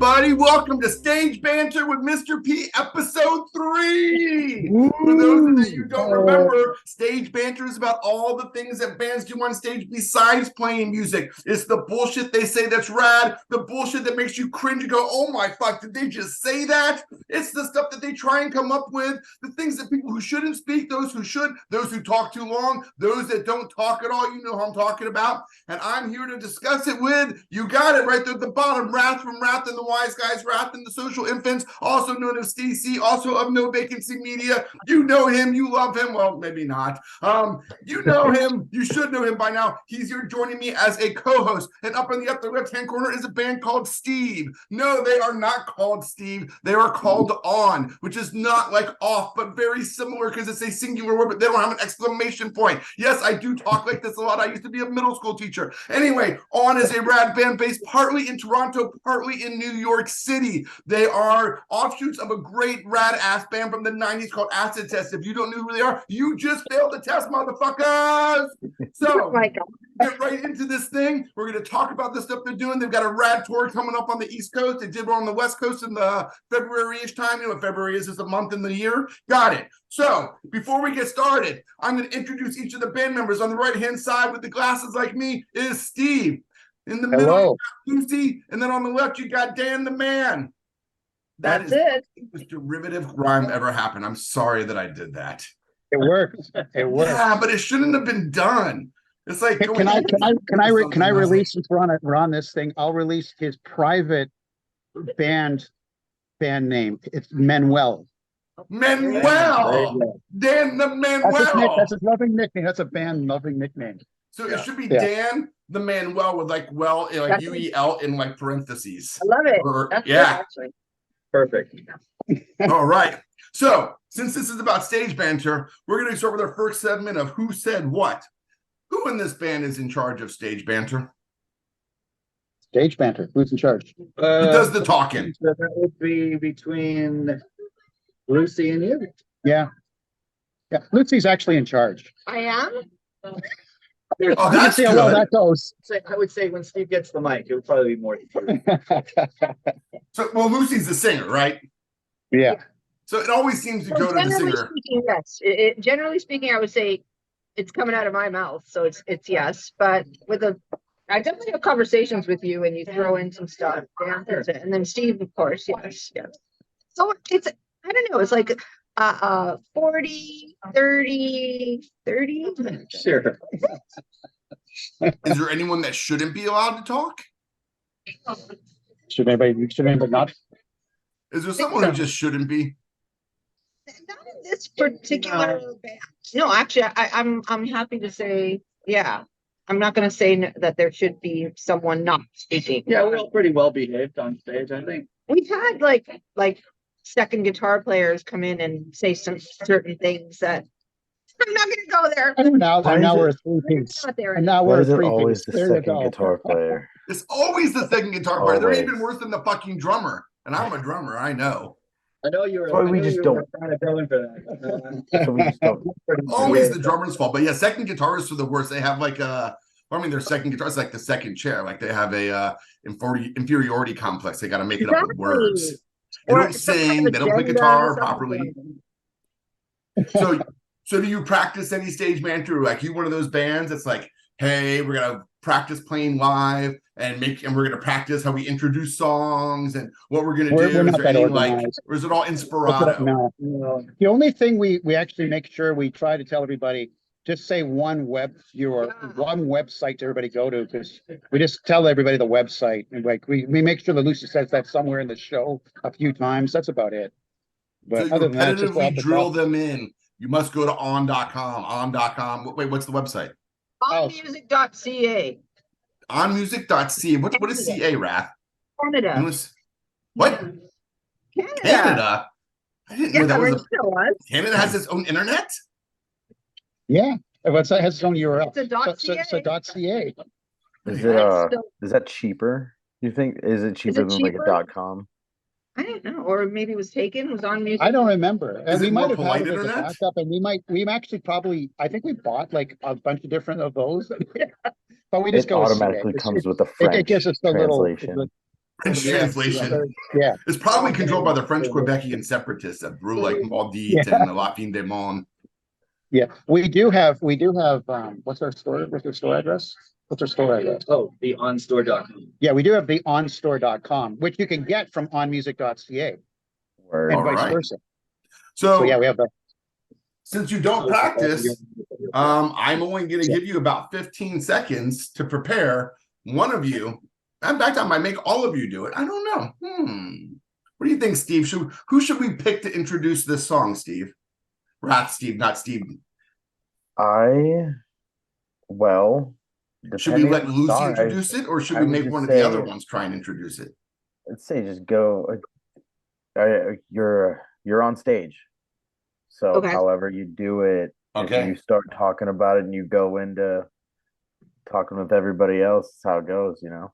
everybody. Welcome to Stage Banter with Mr. P, episode 3. For those of you who don't remember, Stage Banter is about all the things that bands do on stage besides playing music. It's the bullshit they say that's rad, the bullshit that makes you cringe and go, oh my fuck, did they just say that? It's the stuff that they try and come up with, the things that people who shouldn't speak, those who should, those who talk too long, those that don't talk at all, you know who I'm talking about. And I'm here to discuss it with, you got it right there at the bottom, RATH from RATH and the Wise Guys, RATH and the Social Infants, also known as DC, also of No Vacancy Media. You know him, you love him. Well, maybe not. You know him, you should know him by now. He's here joining me as a co-host. And up in the upper left-hand corner is a band called Steve. No, they are not called Steve. They are called On, which is not like off, but very similar because it's a singular word, but they don't have an exclamation point. Yes, I do talk like this a lot. I used to be a middle school teacher. Anyway, On is a rad band based partly in Toronto, partly in New York City. They are offshoots of a great rad-ass band from the 90s called Acid Test. If you don't know who they are, you just failed the test, motherfuckers! So, get right into this thing. We're going to talk about the stuff they're doing. They've got a rad tour coming up on the East Coast. They did one on the West Coast in the February-ish time. You know what February is a month in the year. Got it. So, before we get started, I'm going to introduce each of the band members. On the right-hand side with the glasses like me is Steve. In the middle, you got Lucy. And then on the left, you got Dan the Man. That's it. The most derivative rhyme ever happened. I'm sorry that I did that. It worked. It worked. Yeah, but it shouldn't have been done. It's like, can I release, since we're on this thing, I'll release his private band name. It's Manuel. Manuel. Dan the Manuel. That's his loving nickname. That's a band loving nickname. So it should be Dan the Manuel with like UEL in like parentheses. I love it. That's good, actually. Perfect. All right. So since this is about stage banter, we're going to start with our first segment of Who Said What. Who in this band is in charge of stage banter? Stage banter. Who's in charge? Who does the talking? So that would be between Lucy and you. Yeah. Lucy's actually in charge. I am? Oh, that's see how well that goes. I would say when Steve gets the mic, it would probably be more. So, well, Lucy's the singer, right? Yeah. So it always seems to go to the singer. Speaking, yes. Generally speaking, I would say it's coming out of my mouth, so it's yes. But I definitely have conversations with you, and you throw in some stuff, and then Steve, of course, yes. So it's, I don't know, it's like 40, 30. Sure. Is there anyone that shouldn't be allowed to talk? Should anybody not? Is there someone who just shouldn't be? Not in this particular band. No, actually, I'm happy to say, yeah. I'm not going to say that there should be someone not speaking. Yeah, we're all pretty well behaved on stage, I think. We've had like second guitar players come in and say some certain things that I'm not going to go there. And now we're a three-piece. And now we're a three-piece. Always the second guitar player. It's always the second guitar player. They're even worse than the fucking drummer. And I'm a drummer, I know. I know you were. We just don't. Trying to go in for that. So we just don't. Always the drummer's fault. But yeah, second guitarists are the worst. They have like their second guitar is like the second chair. Like they have a inferiority complex. They got to make it up with words. They don't sing. They don't play guitar properly. So do you practice any stage banter? Like you one of those bands that's like, hey, we're gonna practice playing live and we're gonna practice how we introduce songs and what we're gonna do. Is there any or is it all inspirato? No. The only thing we actually make sure we try to tell everybody, just say one website to everybody go to, because we just tell everybody the website, and like we make sure that Lucy says that somewhere in the show a few times. That's about it. But so other than that, just drill them in. You must go to on.com. On.com. Wait, what's the website? Onmusic.ca. Onmusic.ca. What is CA, RATH? Canada. What? Canada? I didn't know that was Canada has its own internet? Yeah. Website has its own URL. It's a .ca. Is that cheaper? You think is it cheaper than like a .com? I don't know, or maybe it was taken, was on music. I don't remember. And we might have had it as a backup, and we actually probably, I think we bought like a bunch of different of those. But we just it automatically comes with the French it gives us the translation. French Yeah. translation. Yeah. It's probably controlled by the French Quebecian separatists that rule like Maudit and the La Fin de Monde. Yeah, we do have, what's our store address? What's our store address? Oh, the onstore.com. Yeah, we do have the onstore.com, which you can get from onmusic.ca Word. and All vice right. versa. So yeah, So we have that. since you don't practice, I'm only going to give you about 15 seconds to prepare. One of you, in fact, I might make all of you do it. I don't know. What do you think, Steve? Who should we pick to introduce this song, Steve? RATH Steve, not Steve. Well, Should we depending let on the Lucy song, introduce it, or should I we would make just one of the other say- ones try and introduce it? I'd say just go. You're on stage, so Okay. however you do it, Okay. if you start talking about it and you go into talking with everybody else, that's how it goes, you know.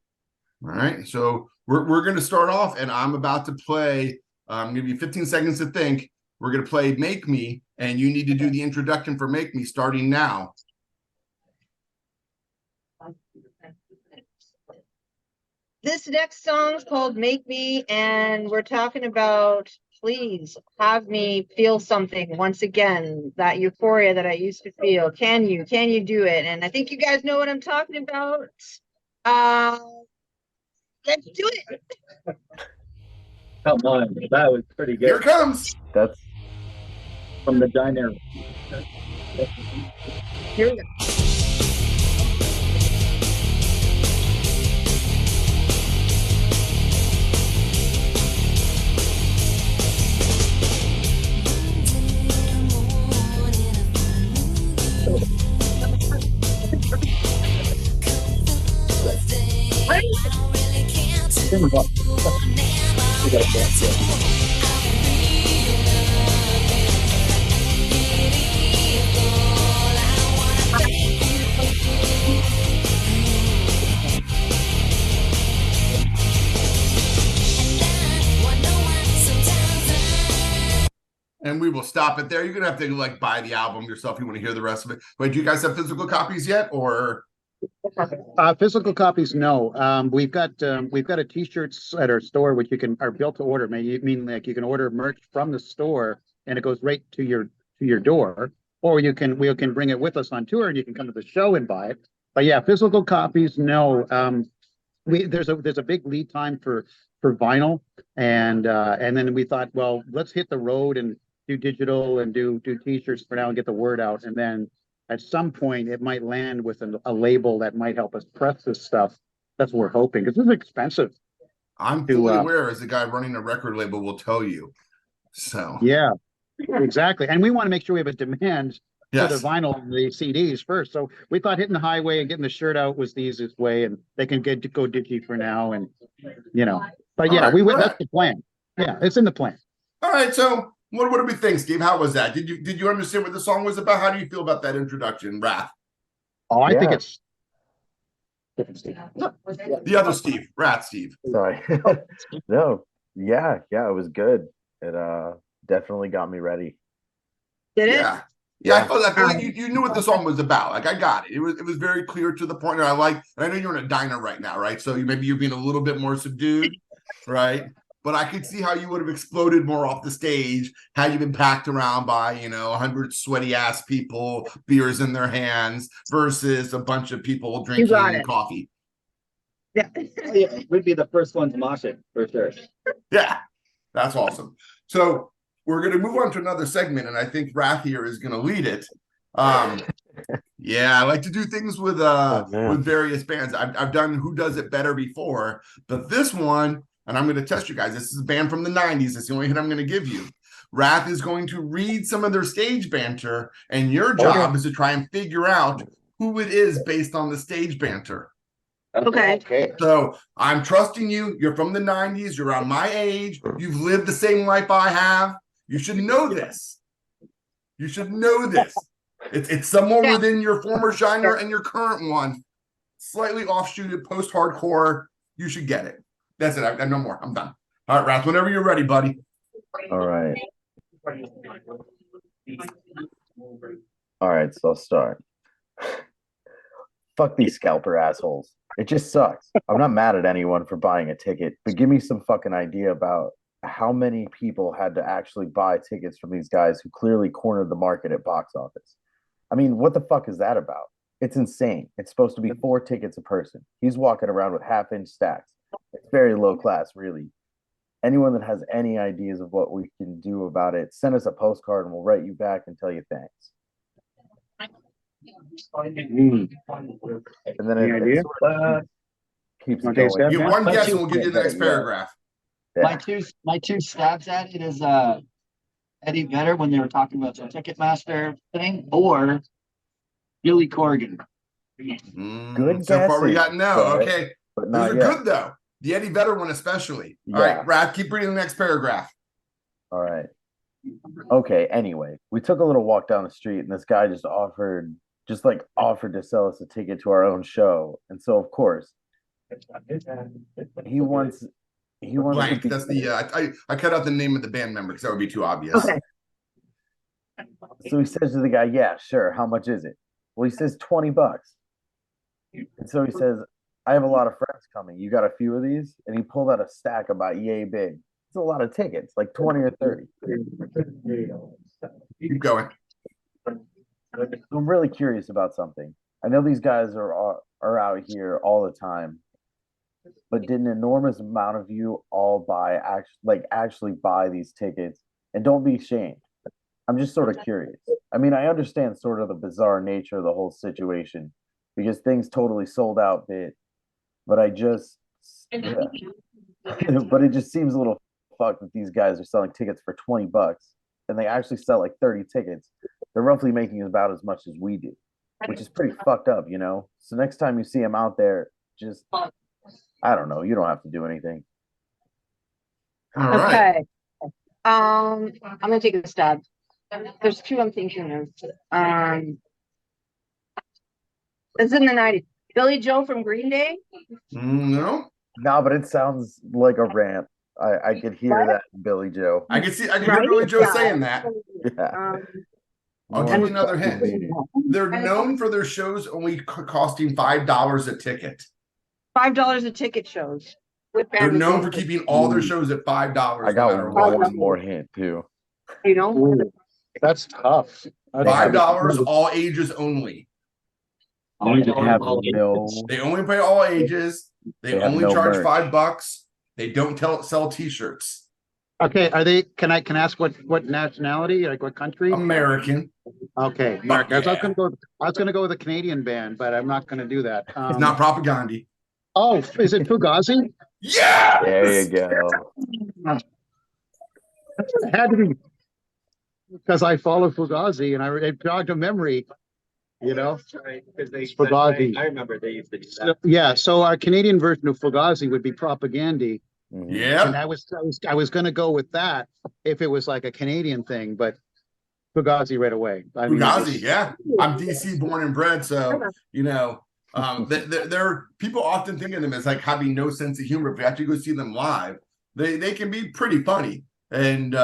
All right. So we're going to start off, and I'm about to play. I'm going to give you 15 seconds to think. We're going to play "Make Me," and you need to do the introduction for "Make Me" starting now. This next song's called Make Me, and we're talking about please have me feel something once again, that euphoria that I used to feel. Can you do it? And I think you guys know what I'm talking about. Let's do it. Come on, that was pretty Here it good. comes. That's From the diner. Here we go. And we will stop it there. You're gonna have to like buy the album yourself if you want to hear the rest of it. Wait, do you guys have physical copies yet, or? Physical copies, no. We've got t-shirts at our store, which are built to order. Mean like you can order merch from the store and it goes right to your door, or we can bring it with us on tour and you can come to the show and buy it. But yeah, physical copies, no. There's a big lead time for vinyl, and then we thought, well, let's hit the road and do digital and do t-shirts for now and get the word out, and then at some point it might land with a label that might help us press this stuff. That's what we're hoping, because this is expensive. I'm fully aware, as a guy running a record label will tell you. So yeah, exactly. And we want to make sure we have a demand yes. for the vinyl and the CDs first. So we thought hitting the highway and getting the shirt out was the easiest way, and they can go digi for now, and but yeah, that's the plan. Yeah, it's in the plan. All right, so what do we think, Steve? How was that? Did you understand what the song was about? How do you feel about that introduction, RATH? Oh, I think it's different Steve. The other Steve, RATH Steve. sorry. No, yeah, it was good. It definitely got me ready. Did it? Yeah, I felt like you knew what the song was about. Like, I got it. It was very clear to the point. And I know you're in a diner right now, right? So maybe you're being a little bit more subdued, right? But I could see how you would have exploded more off the stage had you been packed around by 100 sweaty ass people, beers in their hands, versus a bunch of people drinking coffee. Yeah. We'd be the first one to mosh it for sure. Yeah, that's awesome. So we're going to move on to another segment, and I think RATH here is going to lead it. Yeah, I like to do things with various bands. I've done Who Does It Better before, but this one, and I'm going to test you guys. This is a band from the 90s. That's the only hint I'm going to give you. RATH is going to read some of their stage banter, and your job is to try and figure out who it is based on the stage banter. Okay. So I'm trusting you. You're from the 90s. You're around my age. You've lived the same life I have. You should know this. You should know this. It's somewhere within your former genre and your current one. Slightly offshooted post-hardcore. You should get it. That's it. I no more. I'm done. All right, RATH, whenever you're ready, buddy. All right. All right, so I'll start. Fuck these scalper assholes. It just sucks. I'm not mad at anyone for buying a ticket, but give me some fucking idea about how many people had to actually buy tickets from these guys who clearly cornered the market at box office. I mean, what the fuck is that about? It's insane. It's supposed to be 4 tickets a person. He's walking around with half-inch stacks. It's very low class, really. Anyone that has any ideas of what we can do about it, send us a postcard and we'll write you back and tell you thanks. And then Any it idea? sort of keeps Okay, going. Steph? You one But guess you- and we'll give you the next Yeah. paragraph. Yeah. My two stabs at it is Eddie Vedder when they were talking about the Ticketmaster thing, or Billy Corgan. Good So far we guesses, got no. but- Okay. But Those not are yet. good though. The Eddie Vedder one especially. All Yeah. right, Rath, keep reading the next paragraph. All right. Okay, anyway, we took a little walk down the street and this guy offered to sell us a ticket to our own show. And so of course, he wants to Blank. be That's the I cut out the name of the band member because that would be too obvious. Okay. So he says to the guy, "Yeah, sure. How much is it?" Well, he says $20. And so he says, "I have a lot of friends coming. You got a few of these?" And he pulled out a stack about yay big. It's a lot of tickets, like 20 or 30. Keep going. I'm really curious about something. I know these guys are out here all the time, but did an enormous amount of you all actually buy these tickets? And don't be ashamed. I'm just sort of curious. I mean, I understand sort of the bizarre nature of the whole situation because things totally sold out but I just but it just seems a little fucked that these guys are selling tickets for $20 and they actually sell like 30 tickets. They're roughly making about as much as we do, which is pretty fucked up, you know? So next time you see them out there, just, I don't know, you don't have to do anything. All right. Okay. I'm gonna take a stab. There's two I'm thinking of. It's in the 90s. Billy Joe from Green Day. No, No, but it sounds like a rant. I could hear What? that in Billy Joe. I can hear Right? Billy Joe Yeah. saying that. Yeah. I'll give you another hint. They're known for their shows only costing $5 a ticket. $5 a ticket shows. With They're band known for members. keeping all their shows at $5. I no matter got what. one more hint too. You know, Ooh, that's tough. $5, all ages only. They have no. They only pay all ages. They They have only no charge merch. $5. They don't sell T-shirts. Okay, are they, can I ask what nationality, like what country? American. Okay, Mark, I was yeah. gonna go with a Canadian band, but I'm not gonna do that. It's not propaganda. Oh, is it Fugazi? Yeah. There you go. It had to be, because I follow Fugazi and it jogged a memory, you know? Because they, Fugazi. I remember they used to do So, that. yeah, so our Canadian version of Fugazi would be Propagandy. Mhm. Yeah. And I was gonna go with that if it was like a Canadian thing, but Fugazi right away. I mean, Fugazi, yeah. I'm DC born and bred, so you know, they're people often think of them as like having no sense of humor. If you actually go see them live, they can be pretty funny. And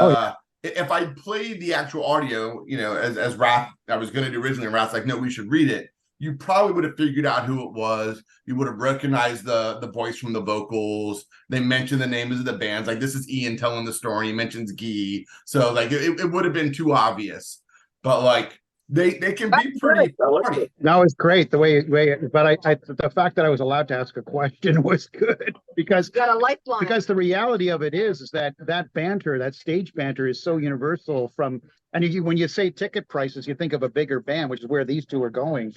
if I played the actual audio, you know, as Rath, I was going to do originally, and Rath's like, no, we should read it. You probably would have figured out who it was. You would have recognized the voice from the vocals. They mentioned the names of the bands. Like, this is Ian telling the story. He mentions Guy. So, like, it would have been too obvious. But, like, they can be pretty funny. no, it's great the way, but I the fact that I was allowed to ask a question was good because got a lifeline. because the reality of it is that banter, that stage banter is so universal and when you say ticket prices, you think of a bigger band, which is where these two are going.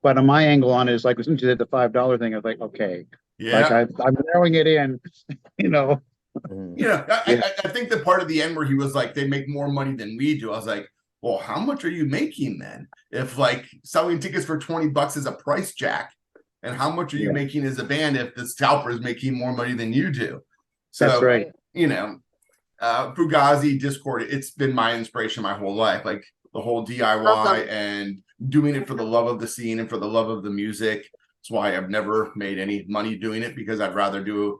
But on my angle on it is like, as soon as you did the $5 thing, I was like, okay, Yeah. like I'm narrowing it in, you know. Mhm. You know, I think the part of the end where he was like, they make more money than we do. I was like, well, how much are you making then? If like selling tickets for $20 is a price jack, and how much are you making as a band if the scalper is making more money than you do? So, That's right. you know, Fugazi, Discord, it's been my inspiration my whole life. Like the whole DIY Awesome. and doing it for the love of the scene and for the love of the music. That's why I've never made any money doing it, because I'd rather do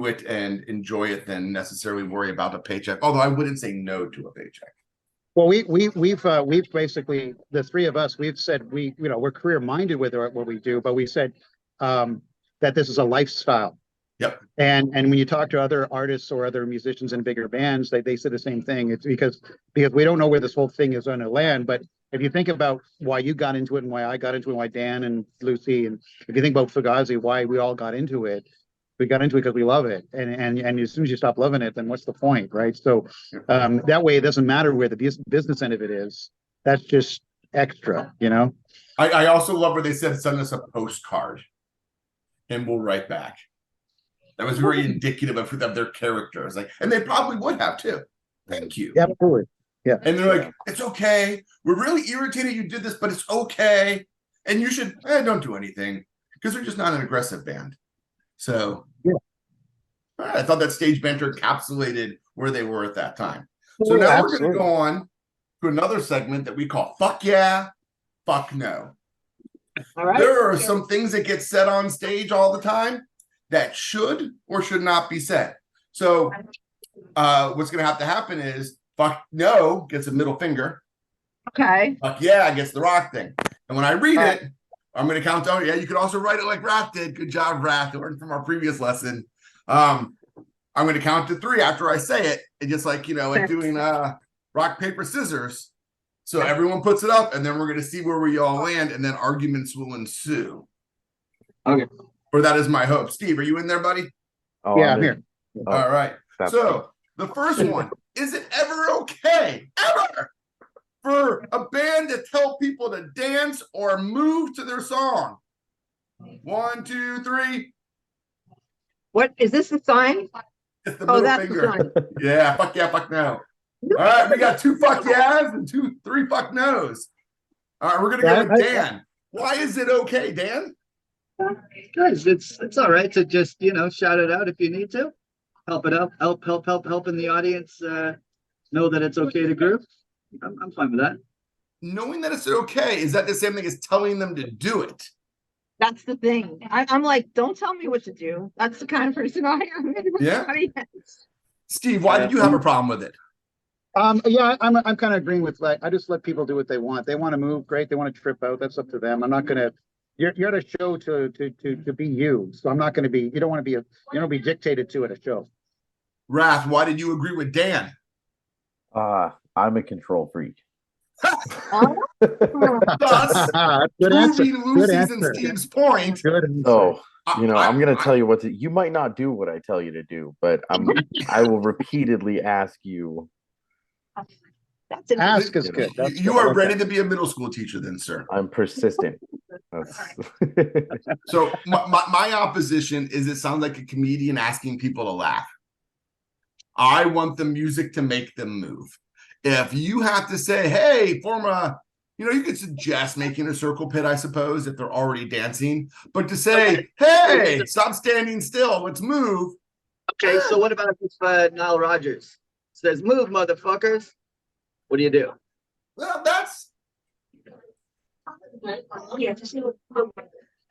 it and enjoy it than necessarily worry about a paycheck. Although I wouldn't say no to a paycheck. Well, we've basically, the three of us, we've said we're career minded with what we do, but we said that that this is a lifestyle. Yep. And when you talk to other artists or other musicians in bigger bands, they say the same thing. It's because we don't know where this whole thing is going to land. But if you think about why you got into it and why I got into it, why Dan and Lucy, and if you think about Fugazi, why we all got into it, we got into it because we love it. And as soon as you stop loving it, then what's the point, right? So that way, it doesn't matter where the business end of it is. That's just extra, you know? I also love where they said, send us a postcard and we'll write back. That was very indicative of their characters. Like, and they probably would have too. Thank you. Yeah, absolutely. Yeah. And they're like, it's okay. We're really irritated you did this, but it's okay. And you should don't do anything because they're just not an aggressive band. So yeah. I thought that Stage Banter encapsulated where they were at that time. So Yeah, now absolutely. we're going to go on to another segment that we call Fuck Yeah, Fuck No. All right. There are some things that get said on stage all the time that should or should not be said. So what's going to have to happen is fuck no gets a middle finger. Okay. Fuck yeah gets the rock thing. And when I read it, I'm going to count down. Yeah, you could also write it like RATH did. Good job, RATH. Learned from our previous lesson. I'm going to count to 3 after I say it. And just like, like doing rock, paper, scissors. So everyone puts it up and then we're going to see where we all land and then arguments will ensue. Okay. Or that is my hope. Steve, are you in there, buddy? Oh, Yeah, I'm here. All right. That's So the first one, is it ever okay, ever, for a band to tell people to dance or move to their song? 1, 2, 3. What is this the sign? It's the Oh, middle that's the finger. sign. Yeah, fuck yeah, fuck no. All right, we got 2 fuck yeahs and 3 fuck no's. All right, we're gonna go with Dan. Why is it okay, Dan? Guys, it's all right to just shout it out if you need to. Help it up, helping the audience know that it's okay to groove. I'm fine with that. Knowing that it's okay, is that the same thing as telling them to do it? That's the thing. I'm like, don't tell me what to do. That's the kind of person I am. Yeah. Steve, why did you have a problem with it? Yeah, I'm kind of agreeing with that. I just let people do what they want. They want to move, great. They want to trip out. That's up to them. I'm not going to. You're at a show to be you. So I'm not going to be. You don't want to be dictated to at a show. RATH, why did you agree with Dan? I'm a control freak. Thus, Good answer. proving Good Lucy's and answer. Steve's point. Good answer. Oh, I'm going to I- tell you you might not do what I tell you to do, but I will repeatedly ask you. That's it. Ask is good. That's You good. I are like ready that. to be a middle school teacher then, sir. I'm persistent. That's- So my opposition is it sounds like a comedian asking people to laugh. I want the music to make them move. If you have to say, hey, form a, you could suggest making a circle pit, I suppose, if they're already dancing. But to say, hey, stop standing still, let's move. Okay, so what about if Nile Rodgers says, "Move, motherfuckers"? What do you do? Well, that's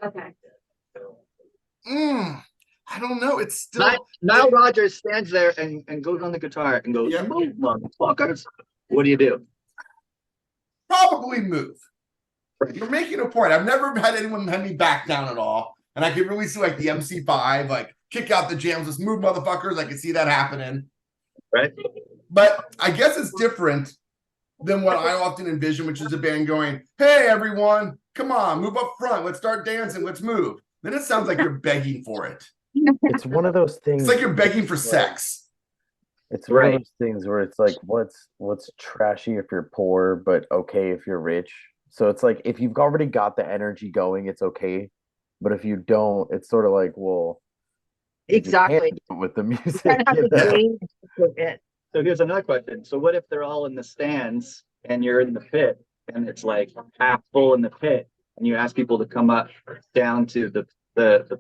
Okay. I don't know. It's still Nile Rodgers stands there and goes on the guitar and goes, Yeah. "Move, motherfuckers." What do you do? probably move. You're making a point. I've never had anyone hand me back down at all. And I could really see like the MC5, like kick out the jams, let's move motherfuckers. I could see that happening. Right? But I guess it's different than what I often envision, which is a band going, hey, everyone, come on, move up front. Let's start dancing. Let's move. Then it sounds like you're begging for it. it's one of those things. It's like you're begging for sex. It's one of those things where it's like, what's trashy if you're poor, but okay if you're rich. So it's like, if you've already got the energy going, it's okay. But if you don't, it's sort of like, well, Exactly. with the music. Kind of have you to know? change it. So here's another question. So what if they're all in the stands and you're in the pit and it's like half full in the pit and you ask people to come up down to the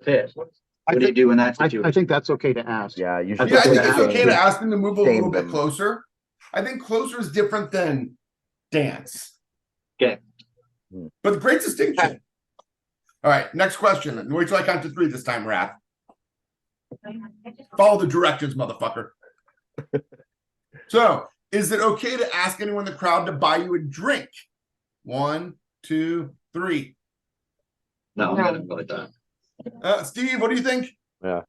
pit? What do you do in that situation? I think that's okay to ask. Yeah, you I should. Yeah, I think think it's it's okay to ask them to move a Shame little bit them. closer. I think closer is different than dance. Okay. But great distinction. All right, next question. Wait till I count to 3 this time, RATH. Follow the directions, motherfucker. So, is it okay to ask anyone in the crowd to buy you a drink? 1, 2, 3. No, I'm gonna go with that. Steve, what do you think? I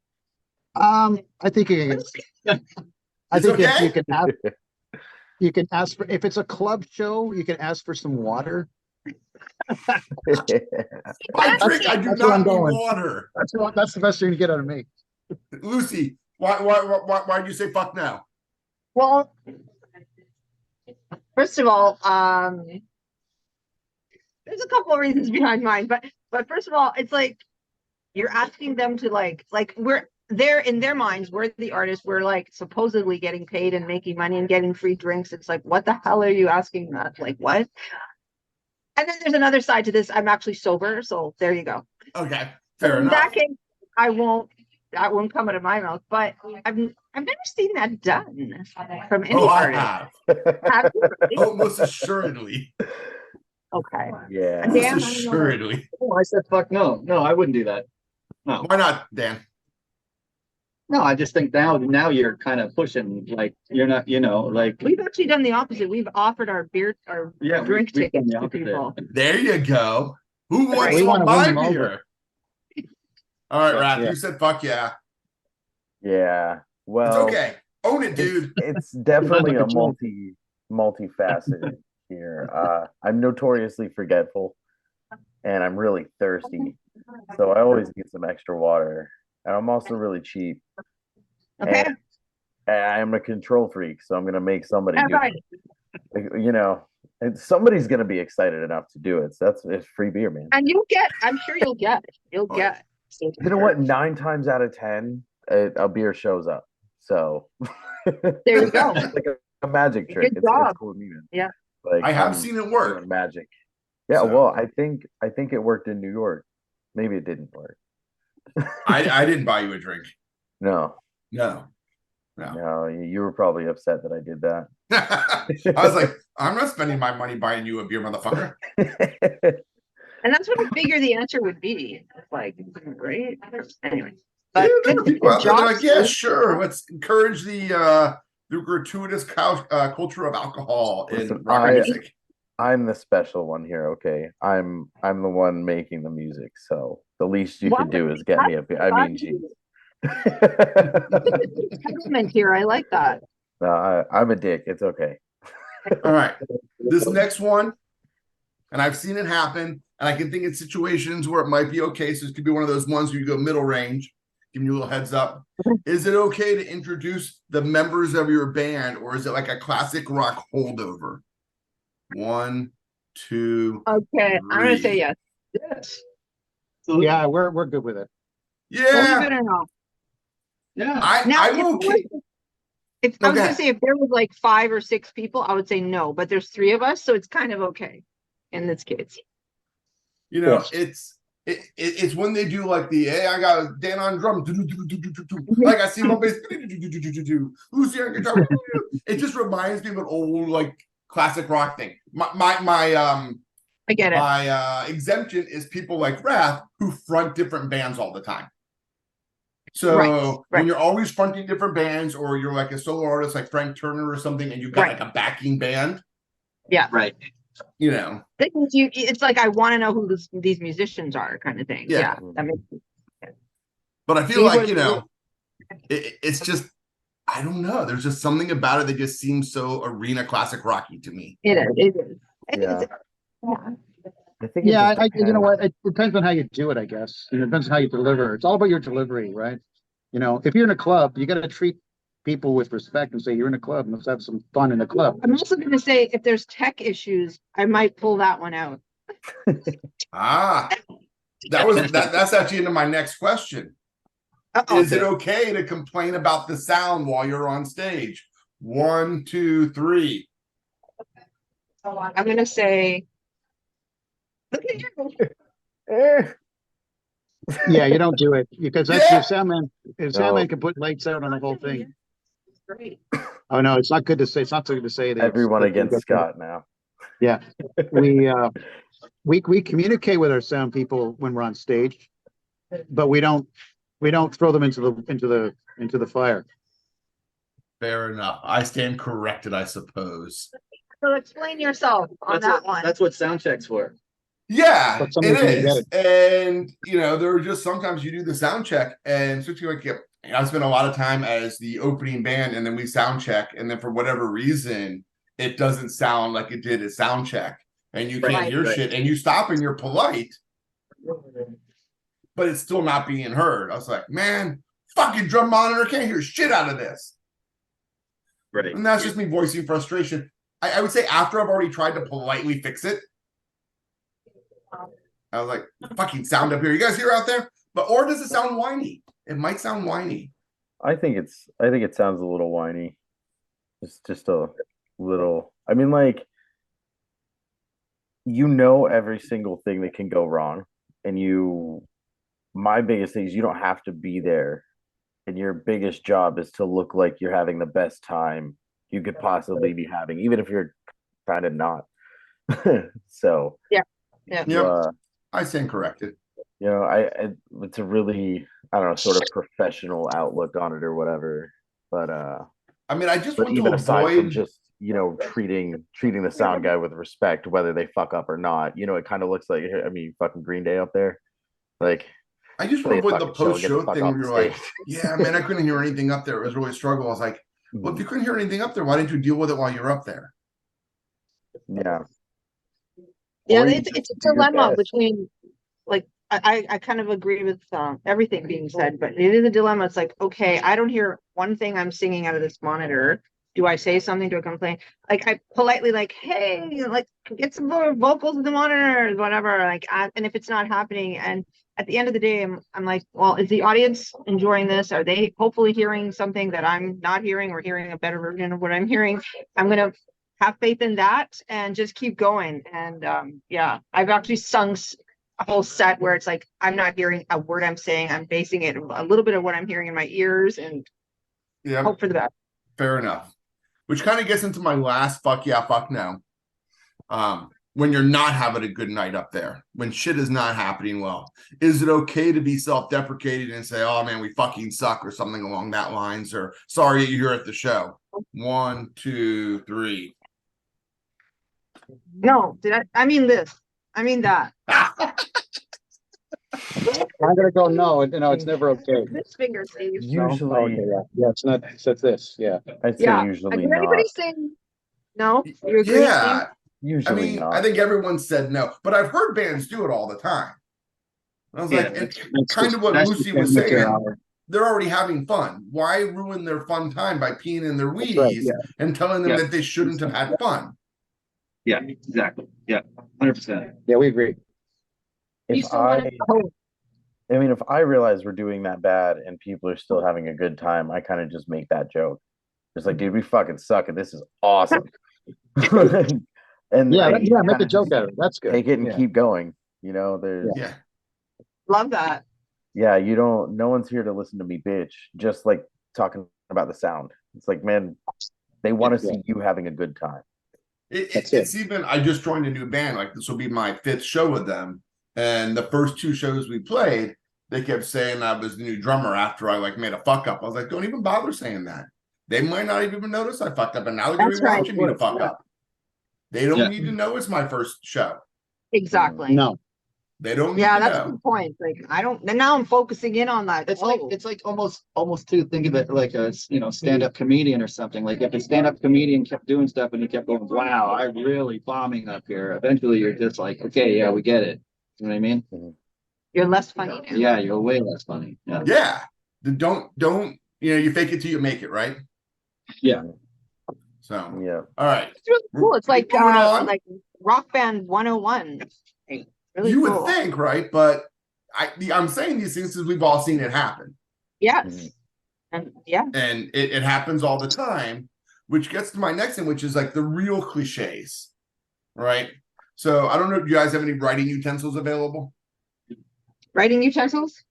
think I It's think if okay? you can ask for, if it's a club show, you can ask for some water. I drink. I do That's where I'm not need going. water. That's the best thing to get out of me. Lucy, why do you say fuck now? Well, first of all, there's a couple of reasons behind mine, but first of all, it's like you're asking them to like we're there in their minds, we're the artists, we're like supposedly getting paid and making money and getting free drinks. It's like, what the hell are you asking that? Like, what? And then there's another side to this. I'm actually sober, so there you go. Okay, fair In enough. that case, that won't come out of my mouth. But I've never seen that done from any Oh, I artist. have. Have you really? Oh, most assuredly. Okay. Yeah. And Most Dan, I don't know. assuredly. Oh, I said fuck no. No, I wouldn't do that. No, Why not, Dan? no, I just think now you're kind of pushing, like you're not, like We've actually done the opposite. We've offered our Yeah, drink we've done tickets the to opposite. people. There you go. Who wants We to wanna buy win them beer? All right, Rath, Yeah. you said fuck yeah. Yeah. It's Well, okay. Own it, dude. it's definitely a Like a multifaceted here. I'm notoriously forgetful and I'm really thirsty. So I always get some extra water. And I'm also really cheap. Okay. And I'm a control freak, so I'm gonna make somebody All do right. it. And somebody's gonna be excited enough to do it. So it's free beer, man. And I'm sure you'll get it. You'll Oh, get it. You know what? 9 times out of 10, a beer shows up. So There you go. it's like a magic trick. Good It's job. cool with me, man. Yeah. Like I have I'm seen it work. doing magic. Yeah, So- well, I think it worked in New York. Maybe it didn't work. I didn't buy you a drink. No, No. no, you were probably upset that I did that. I was like, I'm not spending my money buying you a beer, motherfucker. And that's what I figure the answer would be. Like, right? Anyway. Yeah, But there are good, people good out there that are job, like, yeah, Steve. sure. Let's encourage the gratuitous culture of alcohol in Listen, rock music. I'm the special one here, okay? I'm the one making the music, so the least you Well, could do is get me a beer. I mean, geez. Compliment here. I like that. No, I'm a dick. It's okay. All right. This next one, and I've seen it happen, and I can think in situations where it might be okay. So this could be one of those ones where you go middle range, giving you a little heads up. Is it okay to introduce the members of your band, or is it like a classic rock holdover? 1, 2, Okay. I'm going to say 3. yes. yes. Yeah, we're good with it. Well, Yeah, good or not. Yeah. Now, I'm okay. if I was Okay. going to say if there was like 5 or 6 people, I would say no. But there's 3 of us, so it's kind of okay in this case. You know, Yes. it's when they do like the hey, I got Dan on drum, like I see my bass, Lucy on guitar. It just reminds me of an old like classic rock thing. I get it. My exemption is people like Rath who front different bands all the time. So Right. when you're always fronting different bands, or you're like a solo artist like Frank Turner or something, and you've got Right. like a backing band, Yeah. Right. you know. It's like I want to know who these musicians are, kind of thing. Yeah. Yeah. That makes sense. But I feel See like, what- you know, it's just, I don't know. There's just something about it that just seems so arena classic rocky to me. It is. It is. It Yeah. is. Yeah. I think it Yeah, just you know depends. what? It depends on how you do it, I guess. It depends on how you deliver. It's all about your delivery, right? You know, if you're in a club, you got to treat people with respect and say you're in a club and let's have some fun in the club. I'm also going to say if there's tech issues, I might pull that one out. That's actually into my next question. Uh-oh. Is it okay to complain about the sound while you're on stage? 1, 2, 3. I'm going to say, look at you. Yeah, you don't do it because that's Yeah. your soundman. If soundman can put lights out on the whole thing. Great. Oh no, it's not good to say. It's not so good to say that. Everyone against Scott now. Yeah, we communicate with our sound people when we're on stage, but we don't throw them into the fire. Fair enough. I stand corrected, I suppose. So explain yourself on That's that what, one. that's what sound check's for. Yeah, But it somebody's gonna get is. And you know, there are just sometimes you do the sound check and especially like I spent a lot of time as the opening band and then we sound check and then for whatever reason it doesn't sound like it did at sound check and you can't Right. hear shit and you stop and you're polite, but it's still not being heard. I was like, man, fucking drum monitor can't hear shit out of this. Right. And that's just me voicing frustration. I would say after I've already tried to politely fix it, I was like, fucking sound up here. You guys hear out there? But or does it sound whiny? It might sound whiny. I think it sounds a little whiny. Just a little. I mean, like, you know every single thing that can go wrong. And my biggest thing is you don't have to be there. And your biggest job is to look like you're having the best time you could possibly be having, even if you're kind of not. So Yeah, I stand corrected. you know, it's a really, I don't know, sort of professional outlook on it or whatever. But I mean, I just but want to even aside from avoid just, you know, treating the sound guy with respect, whether they fuck up or not, you know, it kind of looks like, I mean, fucking Green Day up there, like. I just Play want a to avoid the fucking show and get the post-show fuck thing off where the you're like, stage. yeah, man, I couldn't hear anything up there. It was really a struggle. I was like, well, if you couldn't hear anything up there, why didn't you deal with it while you're up there? Yeah. Yeah, Or you it's a just do your dilemma best. between, like, I kind of agree with everything being said, but it is a dilemma. It's like, okay, I don't hear one thing I'm singing out of this monitor. Do I say something? Do I complain? Like, I politely like, hey, like, get some more vocals in the monitors, whatever. Like, and if it's not happening, and at the end of the day, I'm like, well, is the audience enjoying this? Are they hopefully hearing something that I'm not hearing or hearing a better version of what I'm hearing? I'm gonna have faith in that and just keep going. And yeah, I've actually sung a whole set where it's like I'm not hearing a word I'm saying. I'm basing it a little bit of what I'm hearing in my ears and Yeah, hope for the best. fair enough. Which kind of gets into my last fuck yeah, fuck no. When you're not having a good night up there, when shit is not happening well, is it okay to be self-deprecating and say, oh man, we fucking suck or something along that lines, or sorry you're at the show? 1, 2, 3. No, I mean this. I mean that. I'm gonna go, no, it's never okay. This finger, Steve. No? Usually, Oh, okay, yeah, it's not, it's this, yeah. I'd say Yeah. usually Did not. anybody say no? You agree, Yeah, Steve? Usually I mean, not. I think everyone said no, but I've heard bands do it all the time. I was like, it's kind of what Lucy was saying. They're already having fun. Why ruin their fun time by peeing in their right, Wheaties yeah. and telling them that they shouldn't have had fun? Yeah, exactly. Yeah, 100%. Yeah, we agree. You If still want I mean, if I realize we're doing that bad and people are still having a good time, I kind of just make that joke. It's like, dude, we fucking suck and this is awesome. And Yeah, I make a kinda joke just out of it. That's good. take it and Yeah. keep going. You know, there's Yeah. love that. yeah, no one's here to listen to me bitch, just like talking about the sound. It's like, man, they want to see you having a good time. It's even, I just joined a new band. Like, this will be my 5th show with them. And the first 2 shows we played, they kept saying I was the new drummer after I like made a fuck up. I was like, don't even bother saying that. They might not even notice I fucked up, and now they're gonna be That's right. watching me to fuck up. They don't Yeah. need to know it's my first show. Exactly. No, They don't need Yeah, to that's a know. good point. Like I don't. And now I'm focusing in on that. It's like almost to think of it like a stand-up comedian or something. Like if a stand-up comedian kept doing stuff and he kept going, wow, I'm really bombing up here. Eventually you're just like, okay, yeah, we get it. You know what I mean? You're less funny now. Yeah, you're way less funny. Yeah. Yeah. Don't you fake it till you make it, right? Yeah. So Yeah. all right. It's really cool. It's like Moving on. like Rock Band 101. Really You cool. would think, right? But I'm saying these things because we've all seen it happen. Yes. And yeah. And it happens all the time, which gets to my next thing, which is like the real cliches, right? So I don't know, do you guys have any writing utensils available? Writing utensils?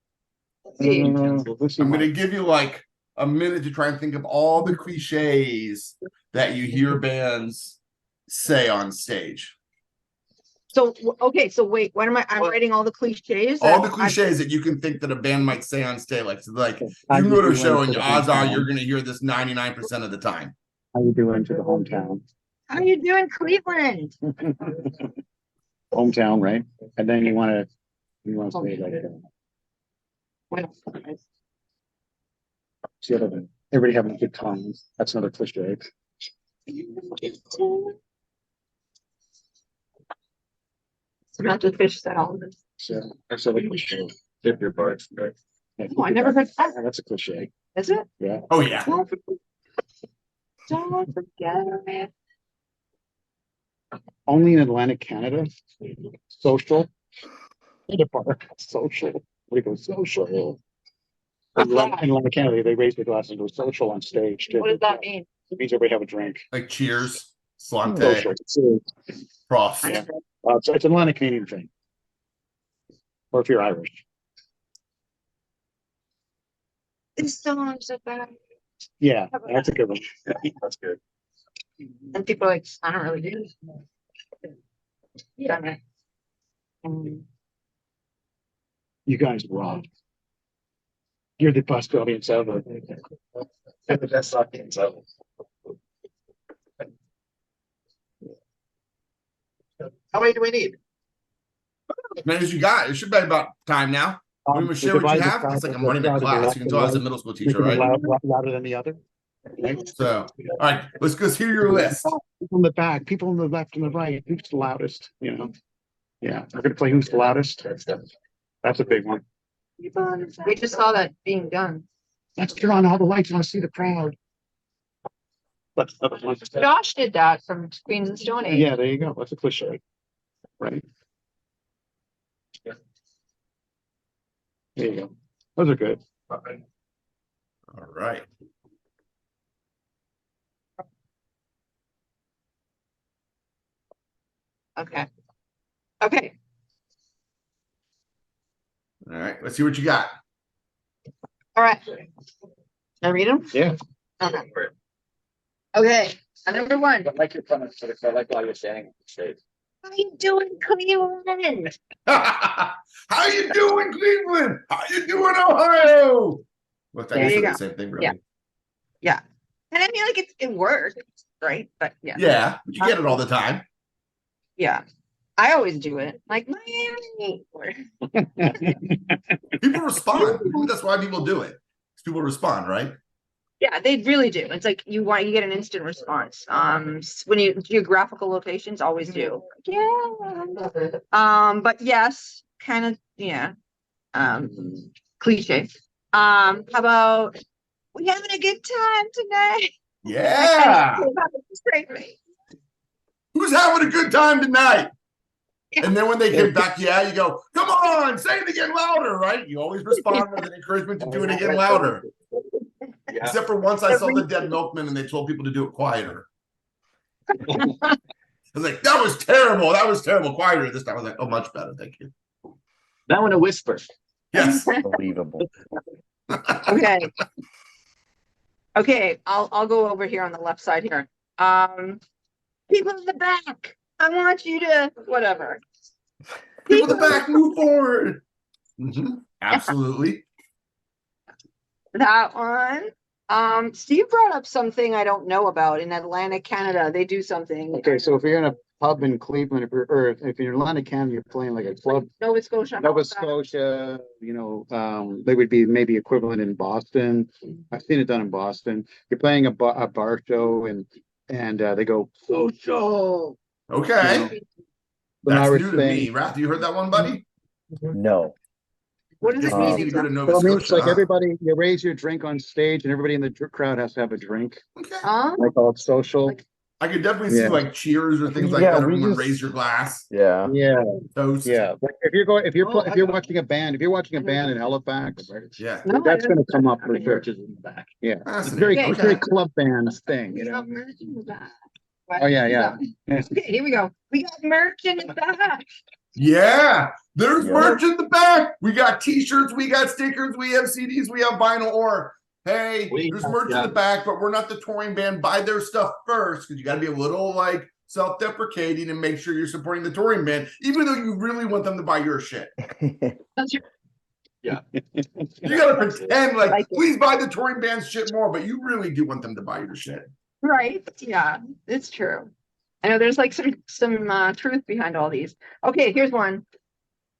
Let's see. I'm going to give you like a minute to try and think of all the cliches that you hear bands say on stage. So okay, so wait, what am I'm writing all the cliches? All the cliches that you can think that a band might say on stage. Like you go to a show and odds are you're going to hear this 99% of the time. How you doing to the hometown? How you doing, Cleveland? hometown, right? And then you want to say like, Well, the other one, everybody having a good time. That's another cliche. Not the fish salad. So that's a cliche. Dip your parts. Right? Oh, I never heard that. That's a cliche. Is it? Yeah. Oh yeah. Don't forget it. Only in Atlantic Canada. Social. In the park. Social. We go social. In Atlantic Canada, they raise their glass and go social on stage too. What does that mean? It means everybody have a drink. Like cheers, slante, Social. prof. Yeah. It's an Atlantic Canadian thing. Or if you're Irish. This song's about. Yeah, that's a good one. That's good. And people are like, I don't really do this. Yeah. You guys rock. You're the best audience ever. And the best audience ever. How many do we need? As many as you got. It should be about time now. We want to share what you have. It's like I'm running a class. You can tell as a middle school teacher, right? Louder than the other. Right? So, all right, let's go hear your list. People in the back, people on the left and the right. Who's the loudest? You know. Yeah, we're gonna play Who's the Loudest. That's a big one. We just saw that being done. Let's turn on all the lights. I want to see the crowd. That's another one. Josh did that from Queens and Stone Age. Yeah, there you go. That's a cliche. Right. There you go. Those are good. All right. Okay. Okay. All right. Let's see what you got. All right. Can I read them? Yeah. Okay. Okay. Number one. I like your comments. I like while you're standing on stage. How you doing, Cleveland? How you doing, Cleveland? How you doing, Ohio? Well, I There guess you it's go. the same thing, really. Yeah. And I mean, like, it works, right? But yeah. Yeah, but you get it all the time. Yeah. I always do it. Like, Miami. People respond. Maybe that's why people do it. 'Cause people respond, right? Yeah, they really do. It's like you get an instant response. When you geographical locations always do. Yeah. But yes, kind of, yeah. Cliche. How about we having a good time tonight? Yeah. Straight face. Who's having a good time tonight? Yeah. And then when they get back, yeah, you go, come on, say it again louder, right? You always respond with an encouragement to do it again louder. Yeah. Except for once I saw the Dead Milkman and they told people to do it quieter. I was like, that was terrible. That was terrible. Quieter this time. I was like, oh, much better. Thank you. That one a whisper. Yes. Unbelievable. Okay. Okay, I'll go over here on the left side here. People in the back, I want you to whatever. People in the back, move forward. Absolutely. That one. Steve brought up something I don't know about in Atlantic Canada. They do something. Okay, so if you're in a pub in Cleveland, or if you're in Atlantic Canada, you're playing like a club. Nova Scotia. Nova Scotia, you know, they would be maybe equivalent in Boston. I've seen it done in Boston. You're playing a bar show and they go social. Okay. You know, That's Irish new to thing. me. Rath, you heard that one, buddy? No. What does it It's mean? easy to go to Nova So it means Scotia. like huh? everybody, you raise your drink on stage and everybody in the crowd has to have a drink. Okay. They call it social. I could definitely see Yeah. like cheers or things like Yeah, that. Or we everyone just- raise your glass, Yeah. Yeah, toast. yeah. Like if you're watching a band, in Halifax, Yeah. No, that's I going to don't- come up for sure. Churches in the back. Yeah, That's it's very, okay. it's very club band thing, you We know. got merch in the back. Oh yeah, yeah. Okay, here we go. We got merch in the back. Yeah. There's Yeah. merch in the back. We got t-shirts, we got stickers, we have CDs, we have vinyl, or hey, there's merch in the back, but we're not the touring band. Buy their stuff first because you got to be a little like self-deprecating and make sure you're supporting the touring band, even though you really want them to buy your shit. That's your You got to pretend like, Like it. please buy the touring band's shit more, but you really do want them to buy your shit. right. Yeah, it's true. I know there's like some truth behind all these. Okay, here's one.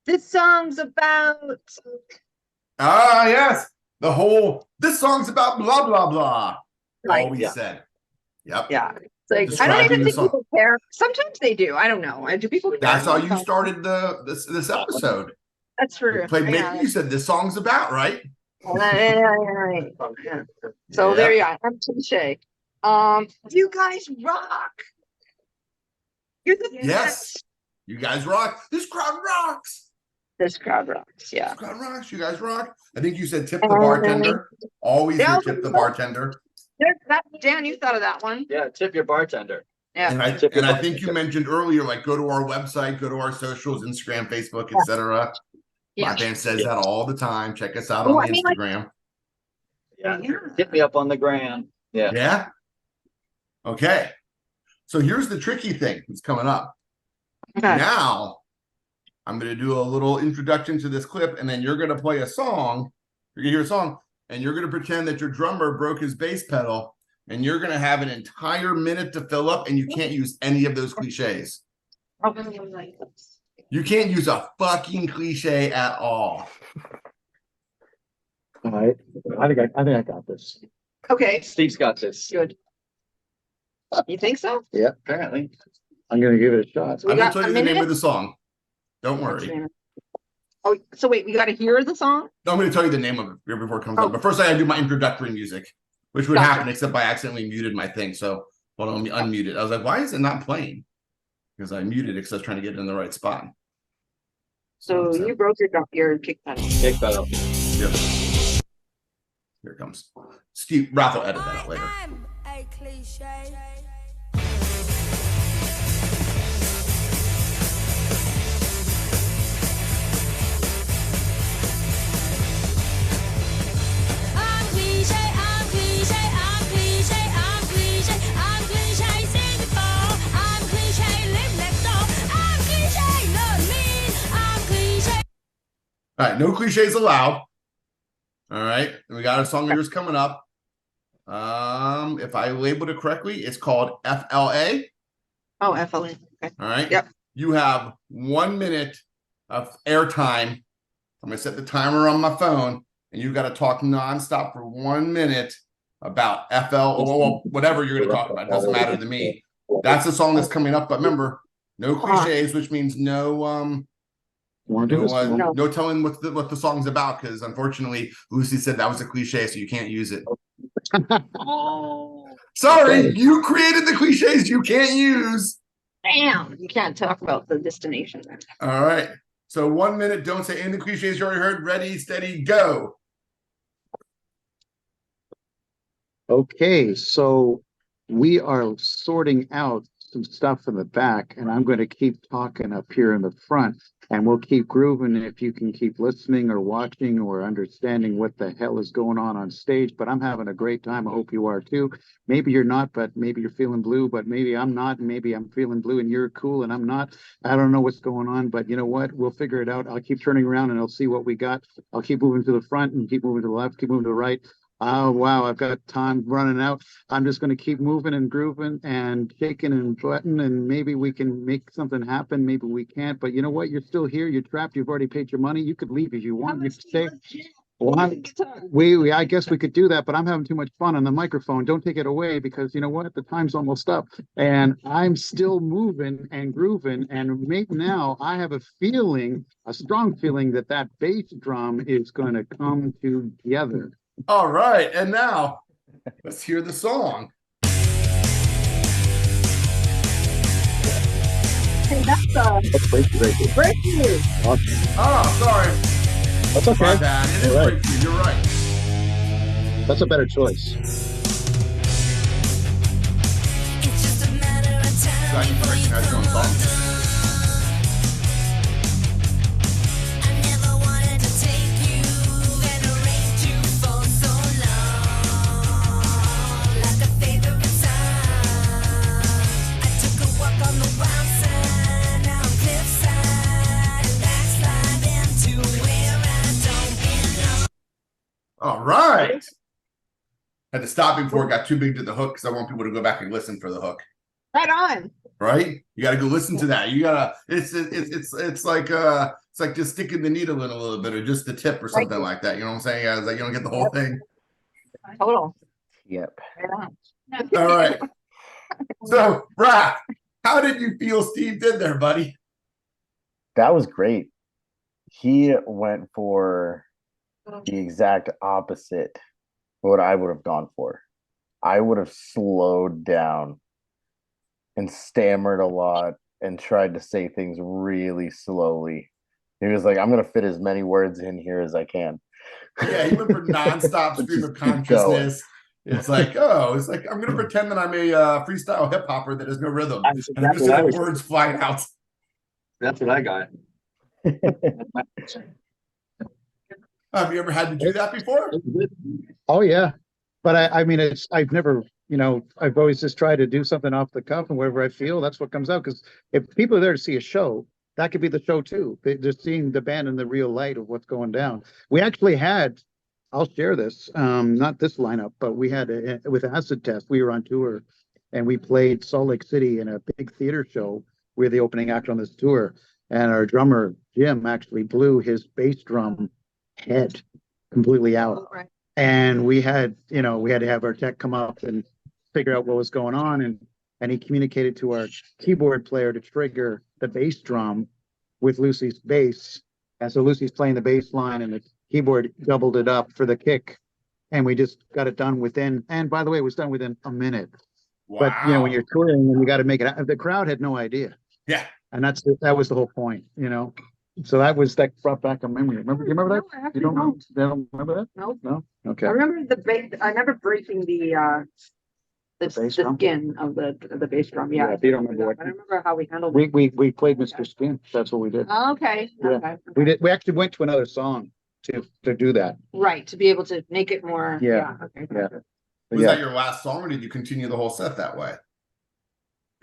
This song's about. Ah, yes. This song's about blah, blah, blah. Right, Always yeah. said. Yep. Yeah. It's like I don't Describing even the think song. people care. Sometimes they do. I don't know. Do people care? That's how you started this episode. That's true. Maybe Yeah. you said this song's about, right? Yeah. So there you are. I'm touche. You guys rock. You're the Yes. best. You guys rock. This crowd rocks. This crowd rocks. Yeah. This crowd rocks. You guys rock. I think you said tip the bartender. Always Yeah. hear tip the bartender. Dan, you thought of that one. Yeah, tip your bartender. Yeah. And I Tip your think you bartender. mentioned earlier, like go to our website, go to our socials, Instagram, Facebook, etc. Yeah. My band says that all the time. Check us out Well, on I mean, like- Instagram. Yeah. Yeah. Hit me up on the gram. Yeah. Yeah. Okay. So here's the tricky thing that's coming up. Okay. Now, I'm going to do a little introduction to this clip, and then you're going to play a song. You're going to hear a song, and you're going to pretend that your drummer broke his bass pedal, and you're going to have an entire minute to fill up, and you can't use any of those cliches. You can't use a fucking cliche at all. All right. I think I got this. Okay. Steve's got this. Good. You think so? Apparently. I'm gonna give it a shot. We I'm going got to tell a you the name minute? of the song. Don't worry. Oh, so wait, we got to hear the song? No, I'm going to tell you the name of it before it comes Oh. up. But first, I got to do my introductory music, which would Gotcha. happen, except I accidentally muted my thing. So, hold on, let me unmute it. I was like, why is it not playing? Because I muted it because I was trying to get it in the right spot. So you broke your kick pedal. Kick pedal. Yep. Here it comes. Steve, Ralph will edit that out later. I'm a cliche. I'm cliche, I'm cliche, I'm cliche, I'm cliche, I'm cliche, sing before. I'm cliche, live next door. I'm cliche, not mean. I'm cliche. All right, no cliches allowed. All right, and we got a song of yours coming up. If I labeled it correctly, it's called FLA. Oh, FLA. Okay. All right. Yep. You have 1 minute of airtime. I'm gonna set the timer on my phone, and you got to talk nonstop for 1 minute about FL or whatever you're gonna talk about. It doesn't matter to me. That's the song that's coming up. But remember, no cliches, which means no Want to do this? no telling what the song's about, because unfortunately Lucy said that was a cliche, so you can't use it. Sorry, you created the cliches you can't use. Damn, you can't talk about the destination. All right. So 1 minute, don't say any cliches you already heard. Ready, steady, go. Okay, so we are sorting out some stuff in the back, and I'm going to keep talking up here in the front, and we'll keep grooving if you can keep listening or watching or understanding what the hell is going on stage. But I'm having a great time. I hope you are too. Maybe you're not, but maybe you're feeling blue, but maybe I'm not, and maybe I'm feeling blue and you're cool and I'm not. I don't know what's going on, but you know what? We'll figure it out. I'll keep turning around and I'll see what we got. I'll keep moving to the front and keep moving to the left, keep moving to the right. Oh, wow, I've got time running out. I'm just going to keep moving and grooving and shaking and sweating, and maybe we can make something happen. Maybe we can't, but you know what? You're still here. You're trapped. You've already paid your money. You could leave if you want. You could stay. Well, I guess we could do that, but I'm having too much fun on the microphone. Don't take it away, because you know what? The time's almost up, and I'm still moving and grooving. And right now, I have a feeling, a strong feeling, that bass drum is going to come together. All right. And now let's hear the song. Hey, that's breakthrough. Oh, sorry. That's My okay. bad. It is All right. breakthrough. You're right. That's a better choice. It's just a matter of time. So I can recognize your own song. I never wanted to take you, venerate you for so long, like a favorite song. I took a walk on the wild side, now I'm cliffside, and backslide into where I don't belong. All right. Had to stop before it got too big to the hook, because I want people to go back and listen for the hook. Right on. right? You got to go listen to that. You gotta. It's like just sticking the needle in a little bit, or just the tip, or something like that. You know what I'm saying? I was like, you don't get the whole thing. Total. Yep. All right. So, Brad, how did you feel Steve did there, buddy? That was great. He went for the exact opposite of what I would have gone for. I would have slowed down and stammered a lot and tried to say things really slowly. He was like, I'm going to fit as many words in here as I can. Yeah, he went for nonstop stream Just of keep going. consciousness. It's like, I'm gonna pretend that I'm a freestyle hip hopper that has no rhythm, and I'm just gonna have words flying out. That's what I got. Have you ever had to do that before? Oh, yeah. But I mean, I've never, I've always just tried to do something off the cuff, and whatever I feel, that's what comes out. Because if people are there to see a show, that could be the show too. They're seeing the band in the real light of what's going down. We actually had, I'll share this, not this lineup, but we had with Acid Test, we were on tour and we played Salt Lake City in a big theater show. We're the opening act on this tour. And our drummer, Jim, actually blew his bass drum head completely out. Right. And we had to have our tech come up and figure out what was going on. And he communicated to our keyboard player to trigger the bass drum with Lucy's bass. And so Lucy's playing the bass line and the keyboard doubled it up for the kick. And we just got it done and by the way, it was done within a minute. Wow. But when you're touring and you got to make it, the crowd had no idea. Yeah. And that was the whole point, So that brought back a memory. Do you remember that? No, I actually You don't remember that? Nope. No? Okay. I remember I remember breaking the bass drum? skin of the bass drum. Yeah. Yeah, if you don't remember what- I don't remember how we handled We it. we played Mr. Skin. That's what we did. Oh, okay. Yeah. Okay. We actually went to another song to do that. Right, to be able to make it more. Yeah. Okay. Yeah. Was Yeah. that your last song, or did you continue the whole set that way?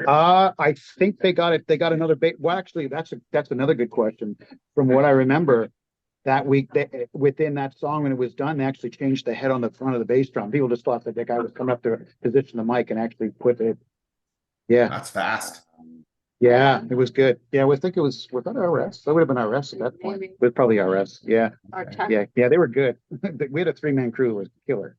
I think they got it. They got another bass. Well, actually, that's another good question. From what I remember, that week within that song, when it was done, they actually changed the head on the front of the bass drum. People just thought that the guy was coming up to position the mic and actually put it. Yeah, That's fast. yeah, it was good. Yeah, I think it was that RS. That would have been RS at that point. Maybe. It was probably RS. Yeah, Our tech. yeah, they were good. We had a 3-man crew. It was killer.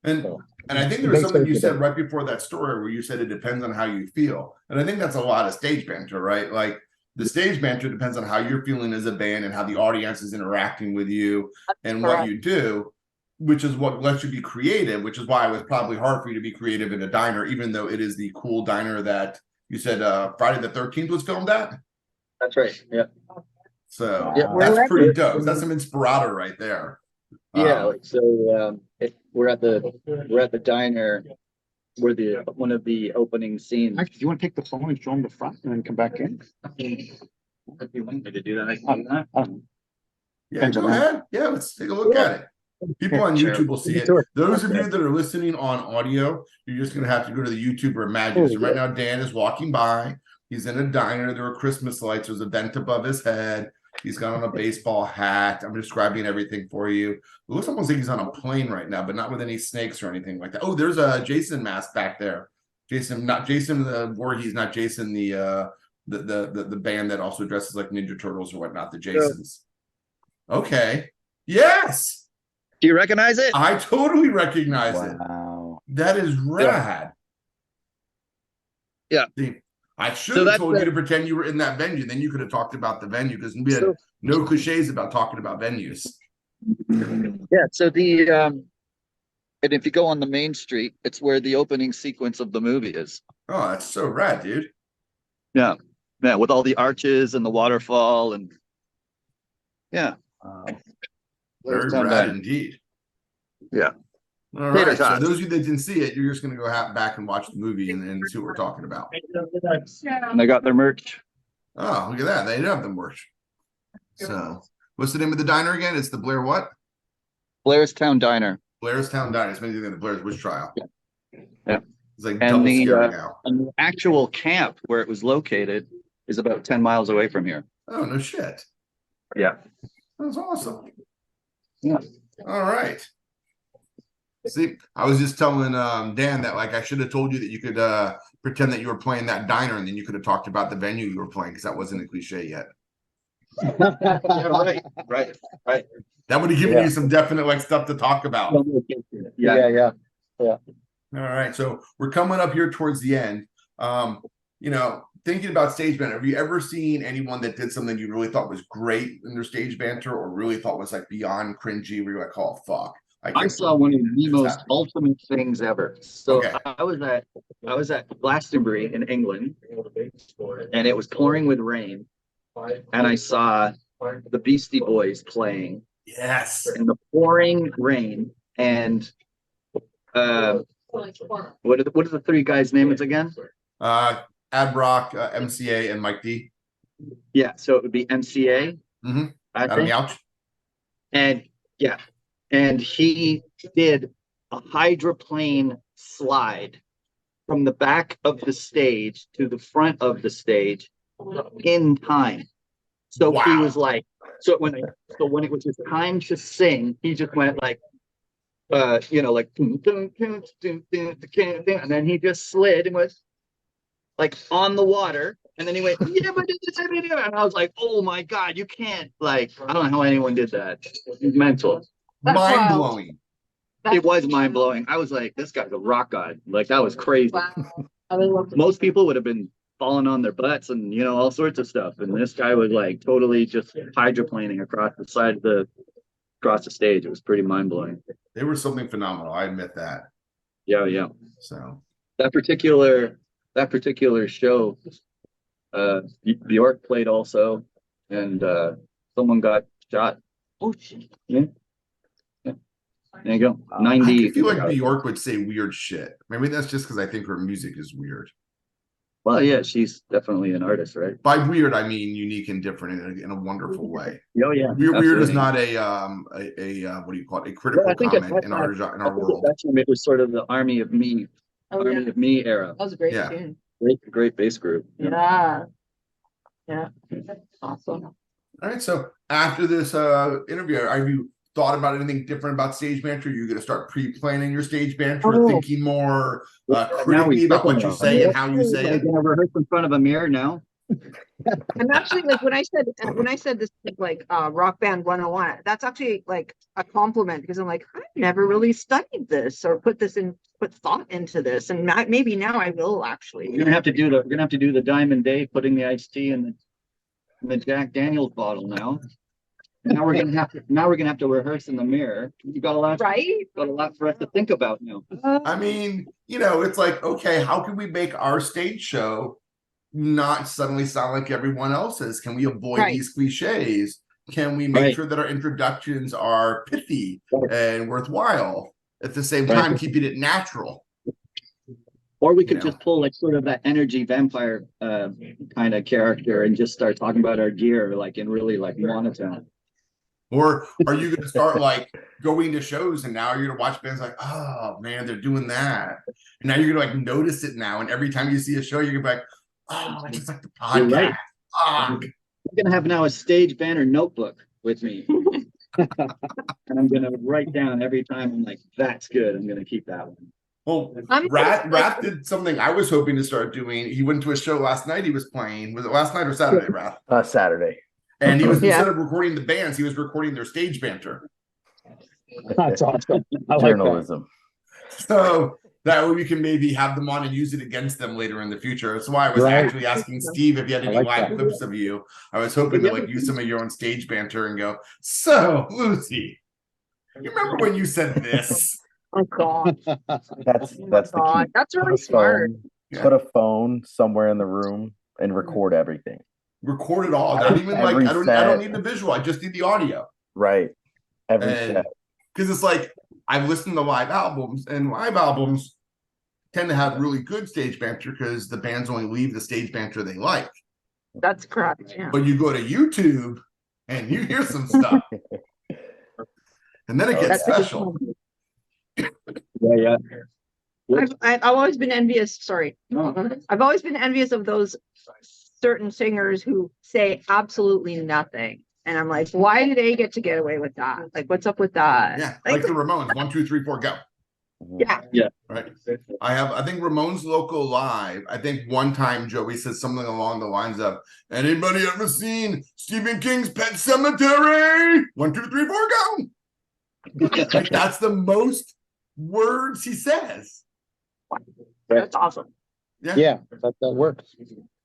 And So, I think there was They something you saved said it. right before that story where you said it depends on how you feel. And I think that's a lot of stage banter, right? Like the stage banter depends on how you're feeling as a band and how the audience is interacting with you and what correct. you do, which is what lets you be creative, which is why it was probably hard for you to be creative in a diner, even though it is the cool diner that you said Friday the 13th was filmed at. That's right. Yeah. So Yeah. that's pretty dope. That's some inspirato right there. Yeah. We're at the diner where one of the opening scenes. Actually, do you want to take the phone and show them the front and then come back in? If you want me to do that, I can do that. Yeah, Thanks, go man. ahead. Yeah, let's take a look at it. People on Sure. YouTube will see it. Sure. Those of you that are listening on audio, you're just gonna have to go to the YouTube or imagine. So right now, Dan is walking by. He's in a diner. There are Christmas lights. There's a vent above his head. He's got on a baseball hat. I'm describing everything for you. It looks almost like he's on a plane right now, but not with any snakes or anything like that. Oh, there's a Jason mask back there. Not Jason Voorhees, not Jason the band that also dresses like Ninja Turtles or whatnot. The Jasons. Okay. Yes. Do you recognize it? I totally recognize it. Wow. That is rad. Yeah. See, I should So have that's told you the- to pretend you were in that venue. Then you could have talked about the venue because we had So- no cliches about talking about venues. Yeah. So and if you go on the main street, it's where the opening sequence of the movie is. Oh, that's so rad, dude. Yeah. Yeah. With all the arches and the waterfall and yeah. Very Town rad Diner. indeed. Yeah. All Tater right. So tots. those of you that didn't see it, you're just going to go back and watch the movie and see what we're talking about. And they got their merch. Oh, look at that. They did have the merch. So what's the name of the diner again? It's the Blair what? Blairstown Diner. Blairstown Diner. It's maybe the Blair's Witch Trial. Yeah. It's like And double the, scary now. And the actual camp where it was located is about 10 miles away from here. Oh, no shit. Yeah. That's awesome. Yeah. All right. See, I was just telling Dan that like I should have told you that you could pretend that you were playing that diner, and then you could have talked about the venue you were playing because that wasn't a cliche yet. Yeah, right. That would have given Yeah. you some definite like stuff to talk about. All Yeah. right, so we're coming up here towards the end. Thinking about stage banter, have you ever seen anyone that did something you really thought was great in their stage banter, or really thought was like beyond cringy, where you're like, oh fuck? I saw one of the This most happened. ultimate things ever. So Okay. I was at Glastonbury in England, and it was pouring with rain, and I saw the Beastie Boys playing Yes. in the pouring rain. And what are the three guys' names again? Ad Rock, MCA, and Mike D. Yeah, so it would be MCA. Mhm. I Adam think. Yauch. And he did a hydroplane slide from the back of the stage to the front of the stage in time. So he Wow. was like, so when it was his time to sing, he just went like, like, and then he just slid and was like on the water. And then he went, yeah, but and I was like, oh my God, you can't, like, I don't know how anyone did that. It's mental. That's Mind wild. blowing. It was mind blowing. I was like, this guy's a rock god. Like, that was crazy. Wow. I would love to- Most people would have been falling on their butts and, all sorts of stuff. And this guy was like totally just hydroplaning across the stage. It was pretty mind blowing. They were something phenomenal. I admit that. Yeah. So That particular show, Bjork played also, and someone got shot. Oh, shit. Yeah. There you go. I 90. feel like Bjork would say weird shit. Maybe that's just because I think her music is weird. Well, yeah, she's definitely an artist, right? By weird, I mean unique and different in a wonderful way. Oh yeah. Weird is absolutely. not a what do you call it? A critical Well, I think comment at in our I think world. at that time it was sort of the Army of Me Oh, yeah. Army of Me era. That was a great Yeah. tune. Great bass group. Yeah. Yeah. Awesome. All right, so after this interview, have you thought about anything different about stage banter? Are you going to start pre-planning your stage banter, Oh. thinking more Now critically we about what you different say now. and how you say I'm it? gonna rehearse in front of a mirror now. I'm actually like when I said this like Rock Band 101, that's actually like a compliment because I'm like, I've never really studied this or put thought into this, and maybe now I will actually. We're gonna have to do the Diamond Day, putting the iced tea in the Jack Daniels bottle now. And now we're gonna have to rehearse in the mirror. You got a lot for us to think about now. I mean, it's like, okay, how can we make our stage show not suddenly sound like everyone else's? Can we avoid Right. these cliches? Can we make Right. sure that our introductions are pithy and worthwhile at the same Right. time, keeping it natural? Or we could Yeah. just pull like sort of that energy vampire kind of character and just start talking about our gear like in really like monotone. Or are you going to start like going to shows and now you're going to watch bands like, oh man, they're doing that. And now you're going to like notice it now. And every time you see a show, you're going to be like, oh, I just like the You're podcast. right. Ah. I'm gonna have now a stage banner notebook with me. And I'm gonna write down every time I'm like, that's good. I'm gonna keep that one. Well, I'm Rath did something I was hoping to start doing. He went to a show last night. He was playing. Was it last night or Saturday, Rath? Saturday. And he was Yeah. instead of recording the bands, he was recording their stage banter. That's awesome. I like that. Journalism. So that way we can maybe have them on and use it against them later in the future. That's why I was Right. actually asking Steve if he had any I like live that. clips of you. I was hoping to like use some of your own stage banter and go, so Lucy, you remember when you said this? Oh God. That's Oh, the God. key. That's Put really a smart. phone- Yeah. Put a phone somewhere in the room and record everything. Record it all. Not even like Every I don't set. need the visual. I just need the audio. Right. Every And set. because it's like I've listened to live albums, and live albums tend to have really good stage banter because the bands only leave the stage banter they like. That's correct. Yeah. But you go to YouTube and you hear some stuff, and then it gets That's a good special. point. Yeah. I've always been envious. Sorry, I've always been envious of those certain singers who say absolutely nothing, and I'm like, why do they get to get away with that? Like, what's up with that? Yeah, like the Ramones. 1, 2, 3, 4, go. Yeah. Right. I think Ramon's Local Live. I think one time Joey said something along the lines of, anybody ever seen Stephen King's Pet Cemetery? 1, 2, 3, 4, go. Like, that's the most words he says. That's awesome. Yeah, that works.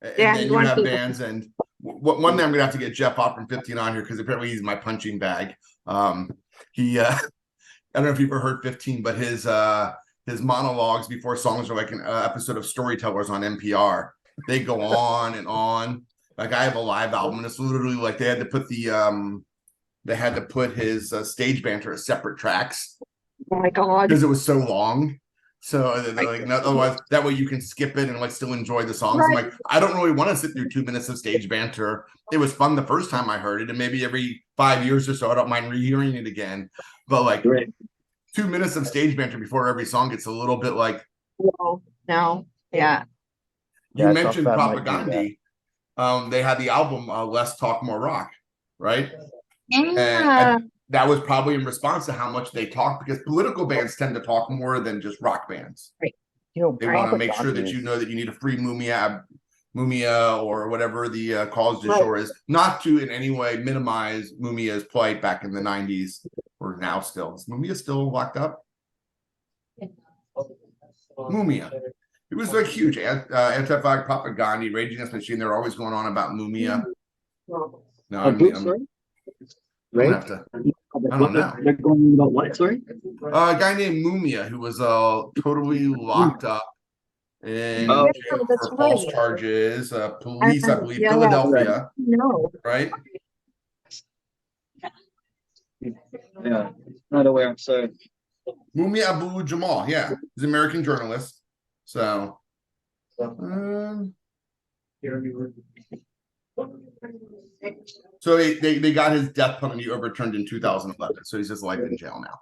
And Yeah, then you you want have to- bands, and one day I'm gonna have to get Jeff Hop from 15 on here because apparently he's my punching bag. He I don't know if you've ever heard 15, but his monologues before songs are like an episode of Storytellers on NPR. They go on and on. Like, I have a live album, and it's literally like they had to put his stage banter as separate tracks Oh my God. because it was so long. So like, otherwise, that way you can skip it and like still enjoy the songs. I'm like, I don't really want to sit through 2 minutes of stage banter. It was fun the first time I heard it, and maybe every 5 years or so, I don't mind rehearing it again. But like, 2 minutes of stage banter before every song gets a little bit like. Whoa. No. Yeah. You Yeah, mentioned Tough Fat might do Propaganda. They had the album Less Talk More Rock, right? Yeah. And that was probably in response to how much they talk, because political bands tend to talk more than just rock bands. You know, They want to make sure that you know that you need a free Mumia or whatever the cause du jour is, not to in any way minimize Mumia's plight back in the 90s or now still. Is Mumia still locked up? Mumia. It was like huge anti-flag propaganda, Rage Against the Machine. They're always going on about Mumia. No, I'm gonna have to. I don't know. They're going about what? Sorry. A guy named Mumia who was totally locked up in Oh, jail that's for false right. charges. Police, I believe, Yeah. Philadelphia, No. right? yeah. Not aware. I'm sorry. Mumia Abu Jamal, yeah, he's an American journalist. So, so they got his death penalty overturned in 2011. So he's just life in jail now.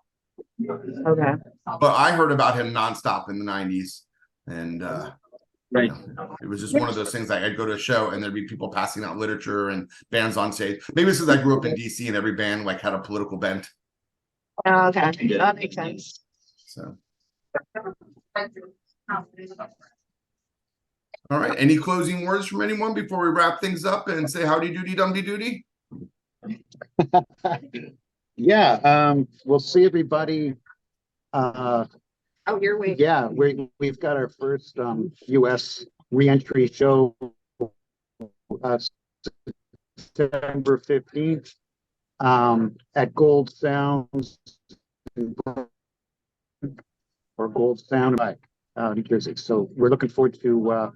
Okay. But I heard about him nonstop in the 90s, and Right. it was just one of those things. Like, I'd go to a show and there'd be people passing out literature and bands on stage. Maybe it's because I grew up in DC and every band like had a political bent. Okay. That makes sense. So, all right. Any closing words from anyone before we wrap things up and say howdy doody dumpty doody? Yeah, we'll see everybody. Oh, you're waiting. Yeah, we've got our first US reentry show September 15th at Gold Sounds or Gold Sound New Jersey. So we're looking forward to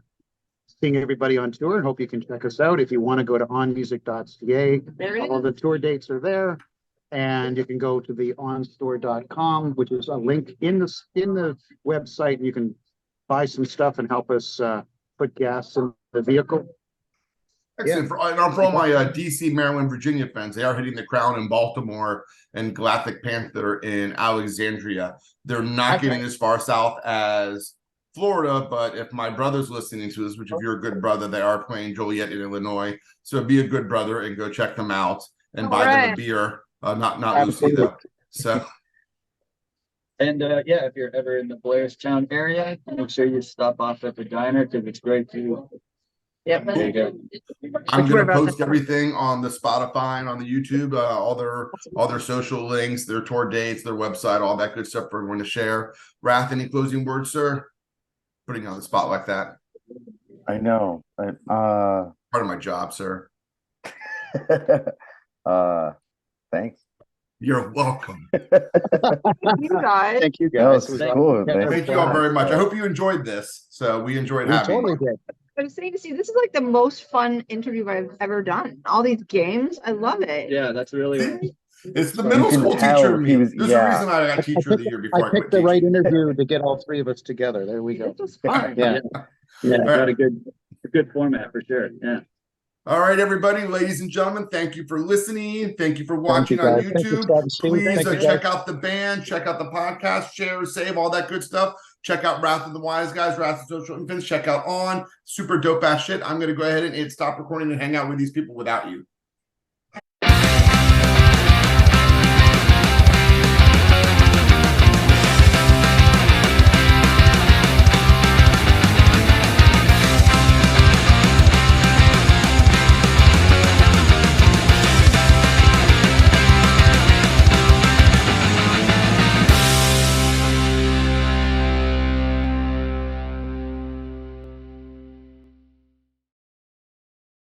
seeing everybody on tour, and hope you can check us out. If you want to go to onmusic.ca, There it all is. the tour dates are there. And you can go to the onstore.com, which is a link in the website, and you can buy some stuff and help us put gas in the vehicle. Excellent. For all my DC, Maryland, Virginia fans, they are hitting the Crown in Baltimore and Galactic Panther in Alexandria. They're not getting as far south as Florida, but if my brother's listening to this, which if you're a good brother, they are playing Joliet in Illinois. So be a good brother and go check them out and buy them a beer. Not Lucy though. So, And yeah, if you're ever in the Blairstown area, make sure you stop off at the diner because it's great too. Yep. There you go. I'm Which gonna we're about post to- everything on the Spotify and on the YouTube, all their social links, their tour dates, their website, all that good stuff for everyone to share. Rath, any closing words, sir? Putting you on the spot like that. I know. Part of my job, sir. Thanks. You're welcome. You guys. Thank you That guys. was It was cool. awesome. Thank Thank you all very much. I hope you enjoyed this. So we enjoyed We having totally you. did. I was saying to see, this is like the most fun interview I've ever done. All these games, I love it. Yeah, that's really. It's the You middle can school tell teacher in me. he was- There's yeah. a reason I got teacher of the year before I I quit picked the right teaching. interview to get all three of us together. There we go. This was fun. Yeah. Yeah, All got right. a good format for sure. Yeah. All right, everybody, ladies and gentlemen, thank you for listening. Thank you for Thank watching you, on guys. Thank you, YouTube. Scott and Steve. Please Thank you, check guys. out the band, check out the podcast, share, save, all that good stuff. Check out Wrath of the Wise Guys, Wrath of Social Infants. Check out On. Super dope ass shit. I'm going to go ahead and hit stop recording and hang out with these people without you.